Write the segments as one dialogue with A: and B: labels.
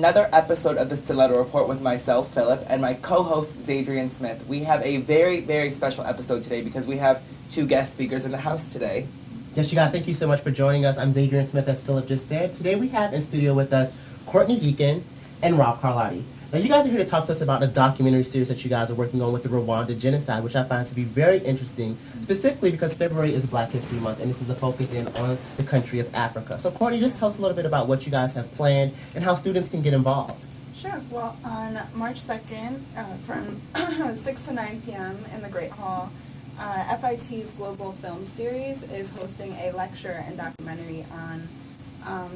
A: another episode of the Stiletto Report with myself, Philip, and my co-host, Zadrian Smith. We have a very, very special episode today because we have two guest speakers in the house today.
B: Yes, you guys, thank you so much for joining us. I'm Zadrian Smith, as Philip just said. Today we have in studio with us Courtney Deacon and Rob Carlotti. Now, you guys are here to talk to us about a documentary series that you guys are working on with the Rwanda genocide, which I find to be very interesting, specifically because February is Black History Month, and this is a focus on the country of Africa. So, Courtney, just tell us a little bit about what you guys have planned and how students can get involved.
C: Sure. Well, on March 2nd, from 6 to 9 p.m. in the Great Hall, FIT's Global Film Series is hosting a lecture and documentary on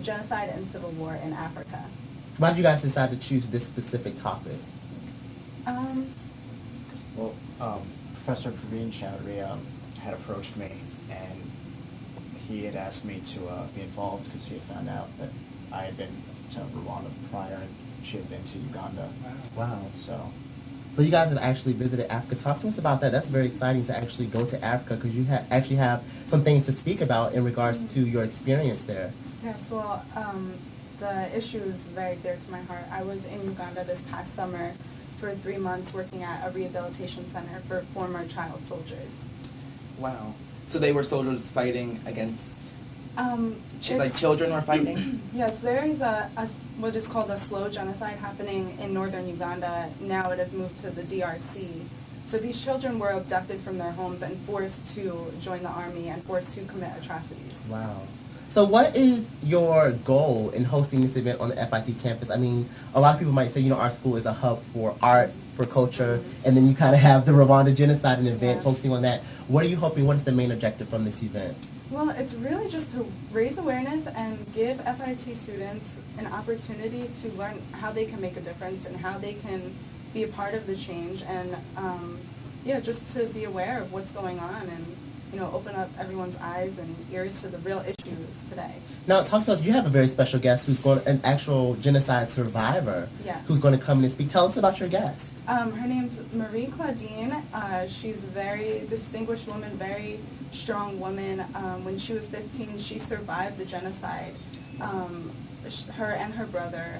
C: genocide and civil war in Africa.
B: Why did you guys decide to choose this specific topic?
D: Professor Praveen Chowdhury had approached me, and he had asked me to be involved because he had found out that I had been to Rwanda prior and she had been to Uganda.
B: Wow.
D: So
B: you guys have actually visited Africa. Talk to us about that. That's very exciting to actually go to Africa because you actually have some things to speak about in regards to your experience there.
C: Yes, well, the issue is very dear to my heart. I was in Uganda this past summer for 3 months working at a rehabilitation center for former child soldiers.
A: Wow. So they were soldiers fighting against, like children were fighting?
C: Yes, there is a what is called a slow genocide happening in northern Uganda. Now it has moved to the DRC. So these children were abducted from their homes and forced to join the army and forced to commit atrocities.
B: Wow. So what is your goal in hosting this event on the FIT campus? I mean, a lot of people might say, our school is a hub for art, for culture, and then you kind of have the Rwanda genocide and event focusing on that. What are you hoping, what is the main objective from this event?
C: Well, it's really just to raise awareness and give FIT students an opportunity to learn how they can make a difference and how they can be a part of the change and, just to be aware of what's going on and open up everyone's eyes and ears to the real issues today.
B: Now, talk to us. You have a very special guest who's an actual genocide survivor who's going to come in and speak. Tell us about your guest.
C: Her name's Marie Claudine. She's a very distinguished woman, very strong woman. When she was 15, she survived the genocide, her and her brother.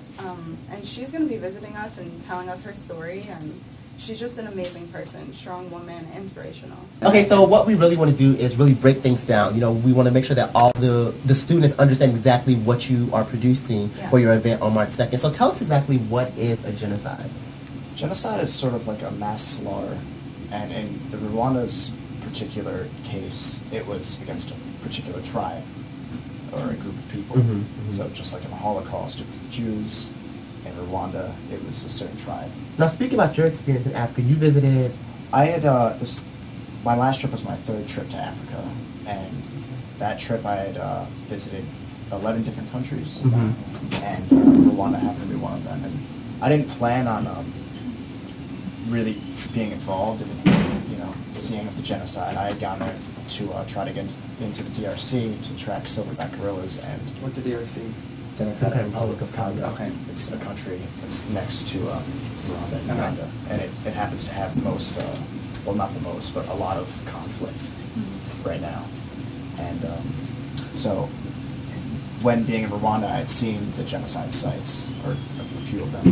C: And she's going to be visiting us and telling us her story. And she's just an amazing person, strong woman, inspirational.
B: Okay, so what we really want to do is really break things down. We want to make sure that all the students understand exactly what you are producing for your event on March 2nd. So tell us exactly what is a genocide.
D: genocide is sort of like a mass slaughter, and in the Rwanda's particular case, it was against a particular tribe or a group of people.
B: Mm-hmm, mm-hmm.
D: So just like in the Holocaust, it was the Jews. In Rwanda, it was a certain tribe.
B: Now, speak about your experience in Africa. You visited.
D: I had my last trip was my third trip to Africa, and that trip I had visited 11 different countries, and Rwanda happened to be one of them. And I didn't plan on really being involved in, seeing the genocide. I had gone there to try to get into the DRC to track silverback gorillas. And
A: what's the DRC?
D: Democratic Republic of Congo.
A: Okay.
D: It's a country that's next to Rwanda and Uganda, and it happens to have most, well, not the most, but a lot of conflict right now. And so, when being in Rwanda, I had seen the genocide sites, or a few of them.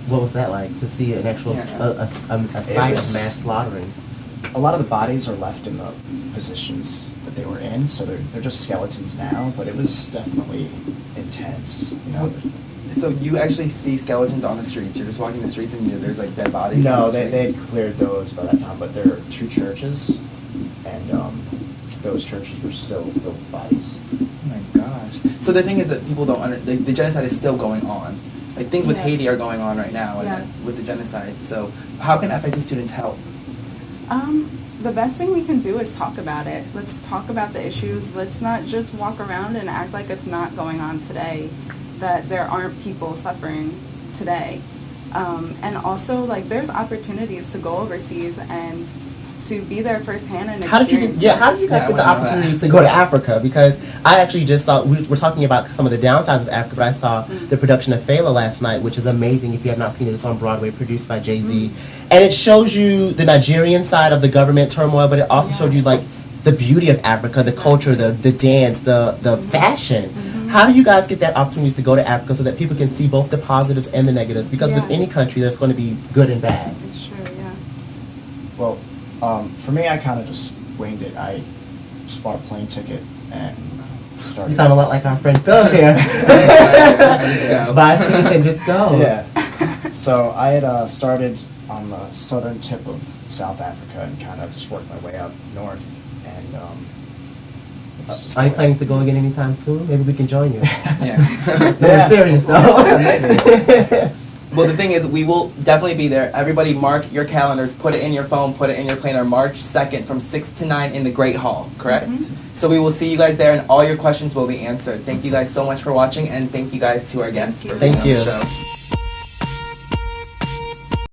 B: What was that like to see an actual a site of mass slaughterings?
D: A lot of the bodies are left in the positions that they were in, so they're just skeletons now, but it was definitely intense,
A: So you actually see skeletons on the streets? You're just walking the streets and there's like dead bodies?
D: No, they had cleared those by that time, but there are 2 churches, and those churches were still filled with bodies.
A: Oh my gosh. So the thing is that people don't the genocide is still going on. Like things with Haiti are going on right now with the genocide. So how can FIT students help?
C: The best thing we can do is talk about it. Let's talk about the issues. Let's not just walk around and act like it's not going on today, that there aren't people suffering today. And also, there's opportunities to go overseas and to be there firsthand and experience.
B: How did you guys get the opportunities to go to Africa? Because I actually just saw, we're talking about some of the downsides of Africa, but I saw the production of Fela last night, which is amazing. If you have not seen it, it's on Broadway, produced by Jay-Z. And it shows you the Nigerian side of the government turmoil, but it also showed you, the beauty of Africa, the culture, the dance, the fashion. How do you guys get that opportunity to go to Africa so that people can see both the positives and the negatives? Because with any country, there's going to be good and bad.
C: It's true, yeah.
D: Well, for me, I kind of just winged it. I just bought a plane ticket and started.
B: You sound a lot like our friend Phil here. Buy seats and just go.
D: Yeah. So I had started on the southern tip of South Africa and kind of just worked my way up north. And
B: are you planning to go again anytime soon? Maybe we can join you.
A: Yeah.
B: No, we're serious though.
A: Well, the thing is, we will definitely be there. Everybody mark your calendars, put it in your phone, put it in your planner, March 2nd from 6 to 9 in the Great Hall, correct? So we will see you guys there, and all your questions will be answered. Thank you guys so much for watching, and thank you guys to our guests for being on the show.